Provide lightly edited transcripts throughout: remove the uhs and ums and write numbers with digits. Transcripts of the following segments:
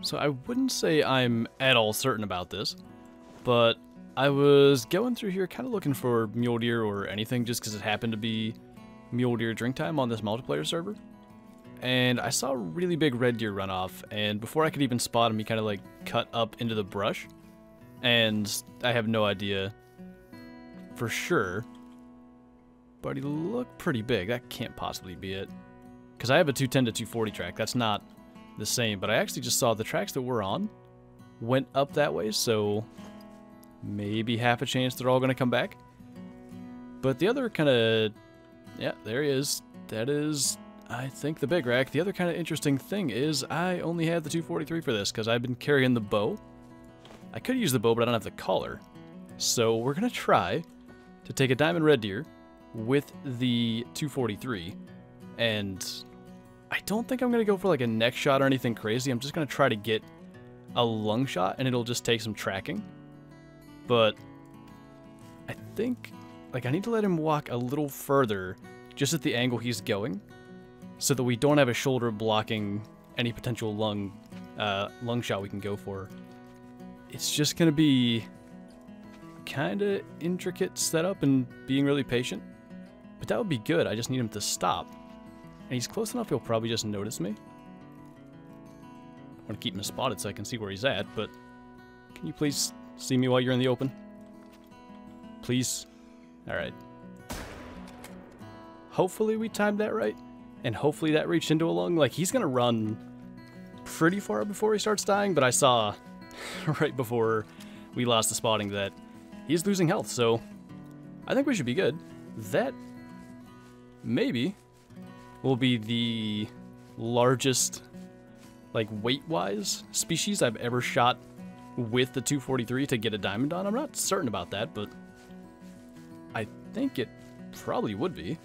So I wouldn't say I'm at all certain about this, but I was going through here kind of looking for mule deer or anything just because it happened to be mule deer drink time on this multiplayer server. And I saw a really big red deer run off, and before I could even spot him, he kind of like cut up into the brush. And I have no idea for sure, but he looked pretty big. That can't possibly be it, because I have a 210 to 240 track. That's not the same, but I actually just saw the tracks that we're on went up that way, so maybe half a chance they're all going to come back. But the other kind of, yeah, there he is. That is, I think, the big rack. The other kind of interesting thing is I only had the 243 for this because I've been carrying the bow. I could use the bow, but I don't have the collar. So we're going to try to take a diamond red deer with the 243, and I don't think I'm going to go for like a neck shot or anything crazy. I'm just going to try to get a lung shot, and it'll just take some tracking. But I think, like, I need to let him walk a little further just at the angle he's going so that we don't have a shoulder blocking any potential lung shot we can go for. It's just going to be kind of intricate setup and being really patient. But that would be good. I just need him to stop. And he's close enough, he'll probably just notice me. I want to keep him spotted so I can see where he's at, but can you please see me while you're in the open? Please? Alright. Hopefully we timed that right, and hopefully that reached into a lung. Like, he's going to run pretty far before he starts dying, but I saw right before we lost the spotting that he's losing health, so I think we should be good. That maybe will be the largest, like, weight-wise species I've ever shot with the 243 to get a diamond on. I'm not certain about that, but I think it probably would be.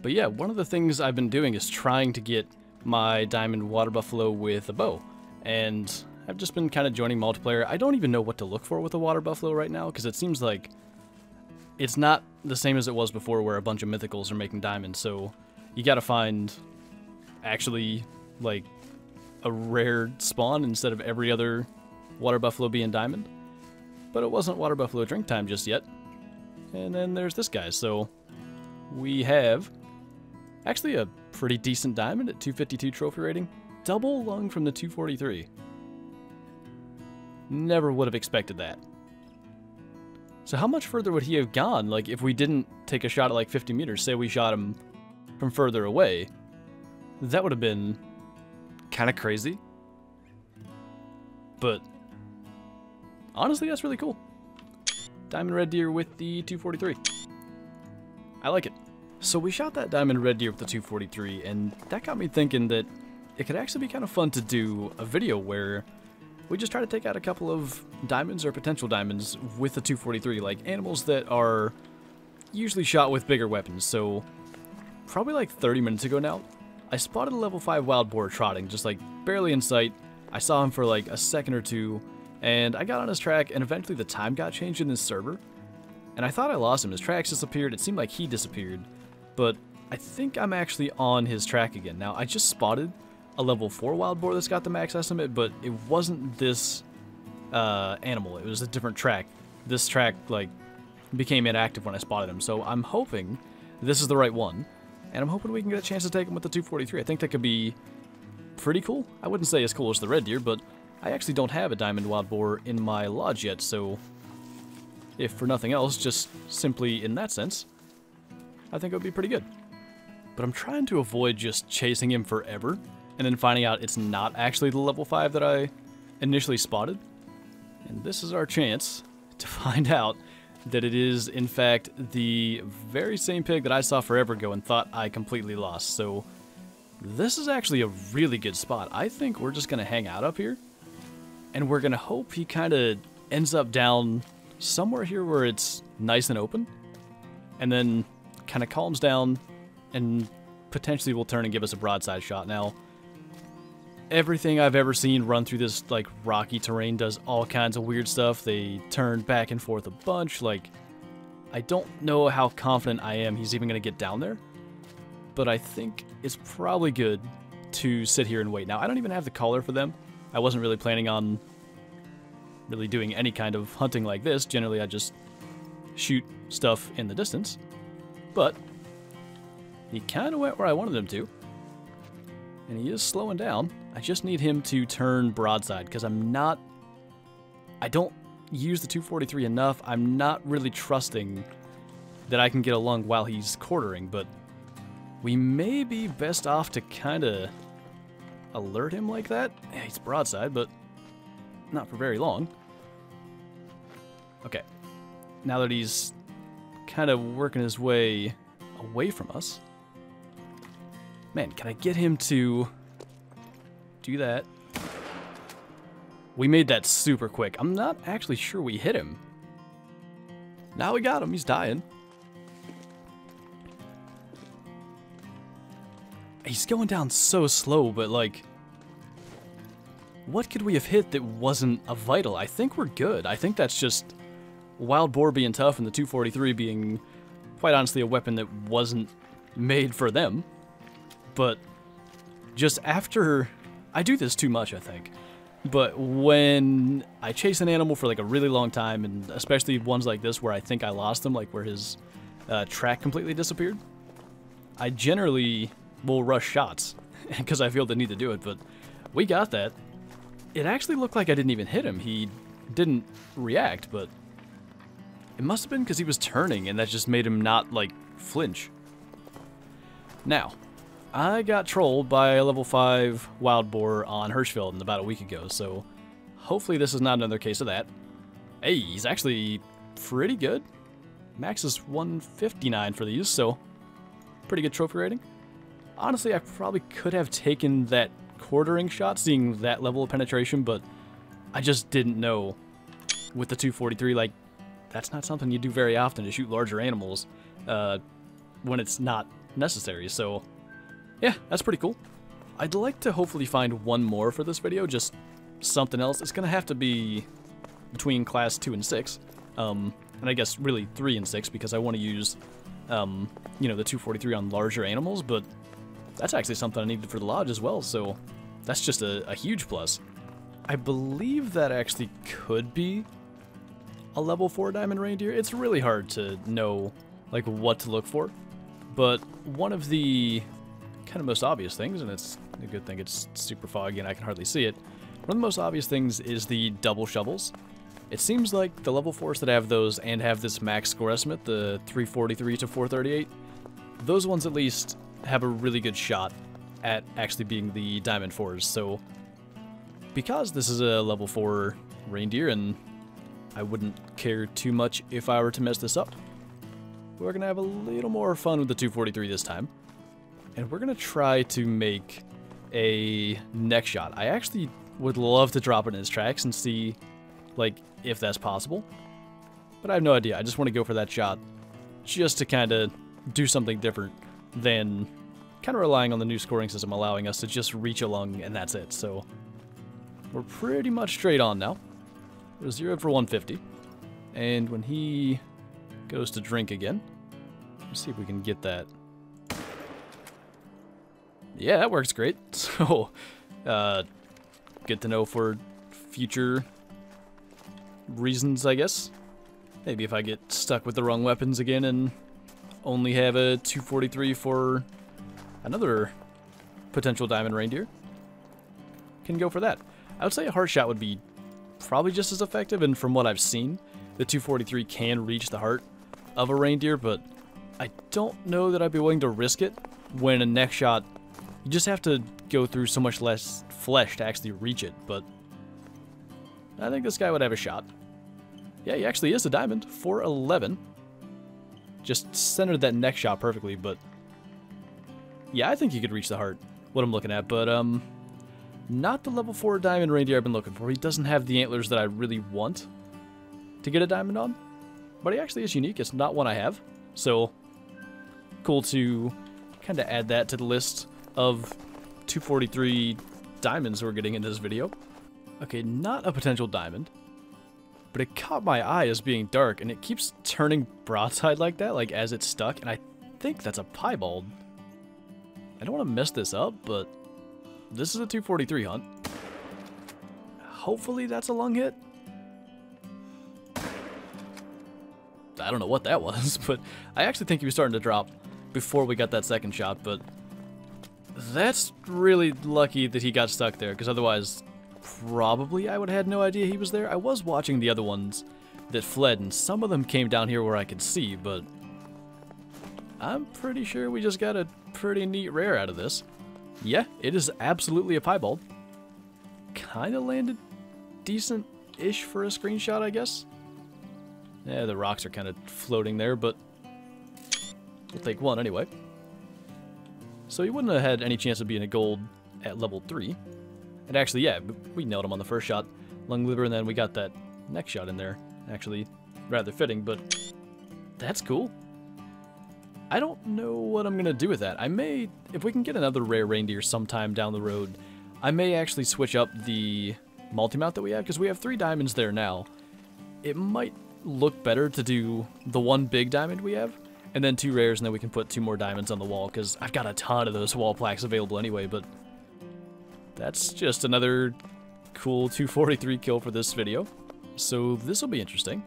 But yeah, one of the things I've been doing is trying to get my diamond water buffalo with a bow, and I've just been kind of joining multiplayer. I don't even know what to look for with a water buffalo right now, because it seems like it's not the same as it was before where a bunch of mythicals are making diamonds, so you gotta find actually like a rare spawn instead of every other water buffalo being diamond. But it wasn't water buffalo drink time just yet. And then there's this guy, so we have actually a pretty decent diamond at 252 trophy rating. Double lung from the 243. Never would have expected that. So how much further would he have gone, like, if we didn't take a shot at like 50 meters? Say we shot him from further away. That would have been kind of crazy. But honestly, that's really cool. Diamond red deer with the 243. I like it. So we shot that diamond red deer with the 243, and that got me thinking that it could actually be kind of fun to do a video where we just try to take out a couple of diamonds or potential diamonds with the 243, like animals that are usually shot with bigger weapons. So probably like 30 minutes ago now, I spotted a level 5 wild boar trotting, just like barely in sight. I saw him for like a second or two, and I got on his track, and eventually the time got changed in this server. And I thought I lost him. His tracks disappeared. It seemed like he disappeared. But I think I'm actually on his track again. Now, I just spotted a level 4 wild boar that's got the max estimate, but it wasn't this animal. It was a different track. This track, like, became inactive when I spotted him. So I'm hoping this is the right one. And I'm hoping we can get a chance to take him with the 243. I think that could be pretty cool. I wouldn't say as cool as the red deer, but I actually don't have a diamond wild boar in my lodge yet, so if for nothing else, just simply in that sense, I think it would be pretty good. But I'm trying to avoid just chasing him forever and then finding out it's not actually the level 5 that I initially spotted. And this is our chance to find out that it is, in fact, the very same pig that I saw forever ago and thought I completely lost. So this is actually a really good spot. I think we're just going to hang out up here, and we're going to hope he kind of ends up down somewhere here where it's nice and open, and then kind of calms down and potentially will turn and give us a broadside shot. Now, everything I've ever seen run through this like rocky terrain does all kinds of weird stuff. They turn back and forth a bunch. Like, I don't know how confident I am he's even going to get down there, but I think it's probably good to sit here and wait. Now, I don't even have the collar for them, I wasn't really planning on really doing any kind of hunting like this. Generally, I just shoot stuff in the distance. But he kind of went where I wanted him to. And he is slowing down. I just need him to turn broadside, because I don't use the 243 enough. I'm not really trusting that I can get along while he's quartering, but we may be best off to kind of alert him like that. Yeah, he's broadside, but not for very long. Okay. Now that he's kind of working his way away from us. Man, can I get him to do that? We made that super quick. I'm not actually sure we hit him. Now we got him. He's dying. He's going down so slow, but like, what could we have hit that wasn't a vital? I think we're good. I think that's just wild boar being tough and the 243 being, quite honestly, a weapon that wasn't made for them. But just after, I do this too much, I think. But when I chase an animal for like a really long time, and especially ones like this where I think I lost him, like where his track completely disappeared, I generally will rush shots because I feel the need to do it. But we got that. It actually looked like I didn't even hit him. He didn't react, but it must have been because he was turning, and that just made him not like flinch. Now, I got trolled by a level 5 wild boar on Hirschfeld about a week ago, so hopefully this is not another case of that. Hey, he's actually pretty good. Max is 159 for these, so pretty good trophy rating. Honestly, I probably could have taken that quartering shot, seeing that level of penetration, but I just didn't know with the 243, like, that's not something you do very often, to shoot larger animals when it's not necessary, so yeah, that's pretty cool. I'd like to hopefully find one more for this video, just something else. It's going to have to be between class 2 and 6, and I guess really 3 and 6, because I want to use, you know, the 243 on larger animals, but that's actually something I needed for the lodge as well, so that's just a huge plus. I believe that actually could be a level 4 diamond reindeer. It's really hard to know, like, what to look for, but one of the kind of most obvious things, and it's a good thing it's super foggy and I can hardly see it, one of the most obvious things is the double shovels. It seems like the level 4s that have those and have this max score estimate, the 343 to 438, those ones at least have a really good shot at actually being the diamond 4s. So because this is a level 4 reindeer, and I wouldn't care too much if I were to mess this up, we're gonna have a little more fun with the 243 this time. And we're going to try to make a neck shot. I actually would love to drop it in his tracks and see, like, if that's possible. But I have no idea. I just want to go for that shot just to kind of do something different than kind of relying on the new scoring system allowing us to just reach along and that's it. So we're pretty much straight on now. We're 0 for 150. And when he goes to drink again, let's see if we can get that. Yeah, that works great. So, good to know for future reasons, I guess. Maybe if I get stuck with the wrong weapons again and only have a 243 for another potential diamond reindeer, can go for that. I would say a heart shot would be probably just as effective, and from what I've seen, the 243 can reach the heart of a reindeer, but I don't know that I'd be willing to risk it when a neck shot, you just have to go through so much less flesh to actually reach it, but I think this guy would have a shot. Yeah, he actually is a diamond, 411. Just centered that neck shot perfectly, but yeah, I think he could reach the heart, what I'm looking at, but not the level 4 diamond reindeer I've been looking for. He doesn't have the antlers that I really want to get a diamond on, but he actually is unique. It's not one I have, so cool to kind of add that to the list of 243 diamonds we're getting in this video. Okay, not a potential diamond, but it caught my eye as being dark, and it keeps turning broadside like that, like as it's stuck, and I think that's a piebald. I don't want to mess this up, but this is a 243 hunt. Hopefully that's a lung hit. I don't know what that was, but I actually think he was starting to drop before we got that second shot, but that's really lucky that he got stuck there, because otherwise probably I would have had no idea he was there. I was watching the other ones that fled, and some of them came down here where I could see, but I'm pretty sure we just got a pretty neat rare out of this. Yeah, it is absolutely a piebald. Kind of landed decent-ish for a screenshot, I guess. Yeah, the rocks are kind of floating there, but we'll take one anyway. So he wouldn't have had any chance of being a gold at level 3. And actually, yeah, we nailed him on the first shot. Lung liver, and then we got that next shot in there. Actually, rather fitting, but that's cool. I don't know what I'm going to do with that. I may, if we can get another rare reindeer sometime down the road, I may actually switch up the multi-mount that we have, because we have 3 diamonds there now. It might look better to do the 1 big diamond we have, and then 2 rares, and then we can put 2 more diamonds on the wall, because I've got a ton of those wall plaques available anyway, but that's just another cool 243 kill for this video. So this will be interesting.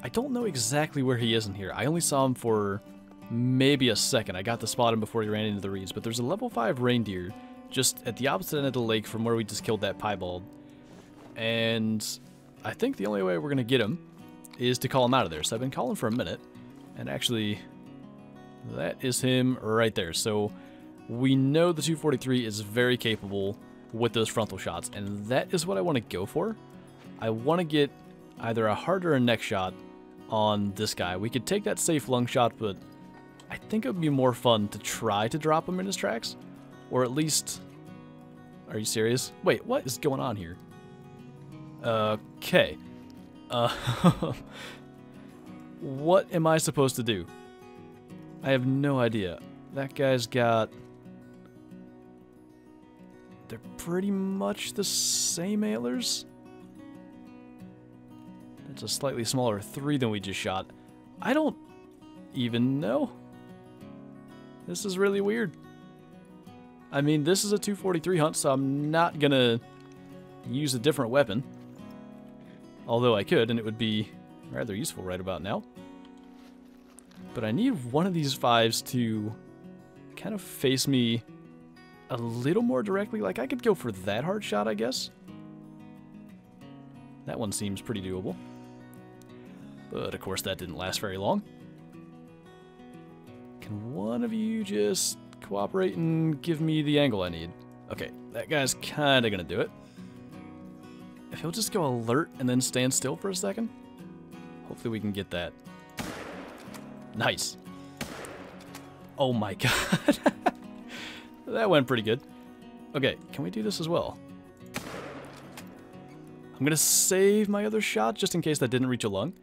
I don't know exactly where he is in here. I only saw him for maybe a second. I got to spot him before he ran into the reeds, but there's a level 5 reindeer just at the opposite end of the lake from where we just killed that piebald. And I think the only way we're going to get him is to call him out of there. So I've been calling for a minute, and actually that is him right there. So we know the 243 is very capable with those frontal shots, and that is what I want to go for. I want to get either a heart or a neck shot on this guy. We could take that safe lung shot, but I think it would be more fun to try to drop him in his tracks, or at least... Are you serious? Wait, what is going on here? Okay. What am I supposed to do? I have no idea. That guy's got... They're pretty much the same antlers. It's a slightly smaller 3 than we just shot. I don't even know. This is really weird. I mean, this is a 243 hunt, so I'm not gonna use a different weapon. Although I could, and it would be rather useful right about now. But I need one of these 5s to kind of face me a little more directly. Like, I could go for that hard shot, I guess. That one seems pretty doable. But, of course, that didn't last very long. Can one of you just cooperate and give me the angle I need? Okay, that guy's kind of going to do it. If he'll just go alert and then stand still for a second, hopefully we can get that. Nice. Oh my god. That went pretty good. Okay, can we do this as well? I'm going to save my other shot just in case that didn't reach a lung.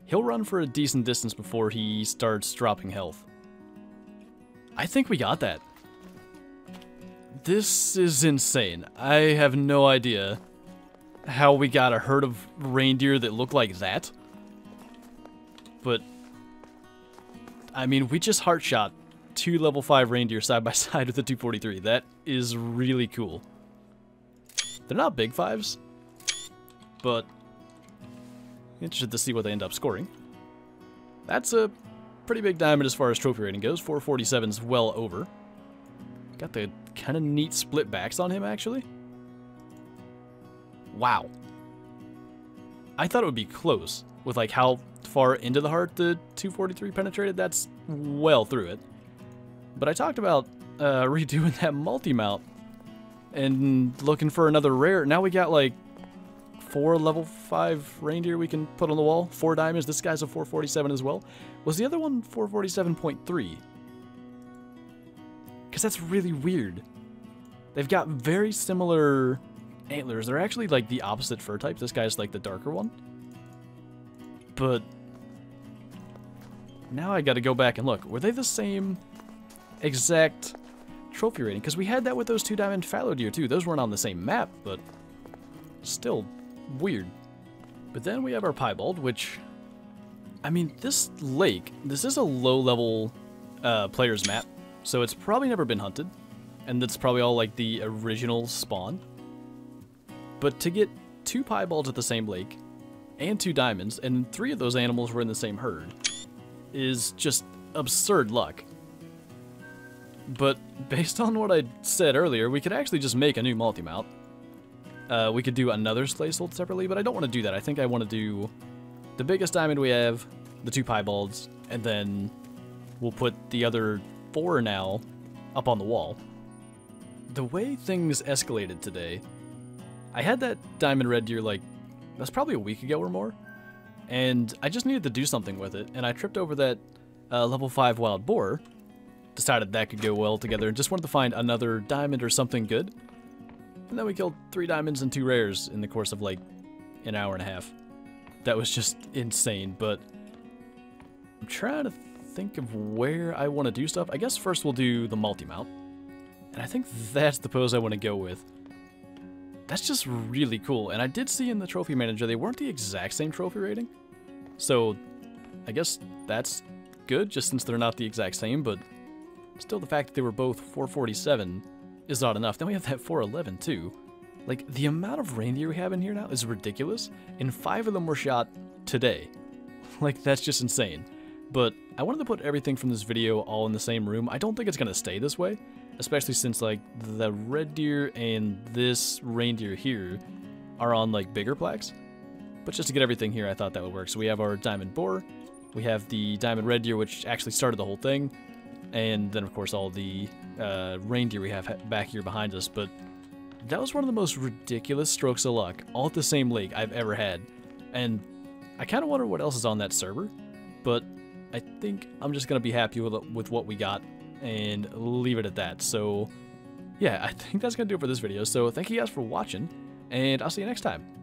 He'll run for a decent distance before he starts dropping health. I think we got that. This is insane. I have no idea how we got a herd of reindeer that look like that. But, I mean, we just heart shot 2 level 5 reindeer side by side with the 243. That is really cool. They're not big 5s, but interested to see what they end up scoring. That's a pretty big diamond as far as trophy rating goes. 447's well over. Got the kind of neat split backs on him, actually. Wow. I thought it would be close with like how far into the heart the 243 penetrated. That's well through it. But I talked about redoing that multi-mount and looking for another rare. Now we got like 4 level 5 reindeer we can put on the wall. 4 diamonds. This guy's a 447 as well. Was the other one 447.3? Because that's really weird. They've got very similar antlers. They're actually like the opposite fur type. This guy's like the darker one. But now I got to go back and look. Were they the same exact trophy rating? Because we had that with those 2 diamond fallow deer too. Those weren't on the same map, but still weird. But then we have our piebald, which, I mean, this lake, this is a low level player's map, so it's probably never been hunted, and that's probably all like the original spawn. But to get 2 piebalds at the same lake, and 2 diamonds, and 3 of those animals were in the same herd, is just absurd luck. But based on what I said earlier, we could actually just make a new multi-mount. We could do another slay sold separately, but I don't want to do that. I think I want to do the biggest diamond we have, the 2 piebalds, and then we'll put the other 4 now up on the wall. The way things escalated today, I had that diamond red deer like, that's probably a week ago or more, and I just needed to do something with it, and I tripped over that level 5 wild boar, decided that could go well together, and just wanted to find another diamond or something good. And then we killed 3 diamonds and 2 rares in the course of like an hour and a half. That was just insane, but I'm trying to think of where I want to do stuff. I guess first we'll do the multi-mount, and I think that's the pose I want to go with. That's just really cool, and I did see in the trophy manager they weren't the exact same trophy rating, so I guess that's good, just since they're not the exact same, but still the fact that they were both 447 is not enough. Then we have that 411 too. Like, the amount of reindeer we have in here now is ridiculous, and 5 of them were shot today. Like, that's just insane. But I wanted to put everything from this video all in the same room. I don't think it's going to stay this way, especially since, like, the red deer and this reindeer here are on, like, bigger plaques. But just to get everything here, I thought that would work. So we have our diamond boar, we have the diamond red deer, which actually started the whole thing, and then, of course, all the reindeer we have back here behind us. But that was one of the most ridiculous strokes of luck, all at the same lake, I've ever had. And I kind of wonder what else is on that server, but I think I'm just going to be happy with what we got and leave it at that. So, yeah, I think that's going to do it for this video. So, thank you guys for watching, and I'll see you next time.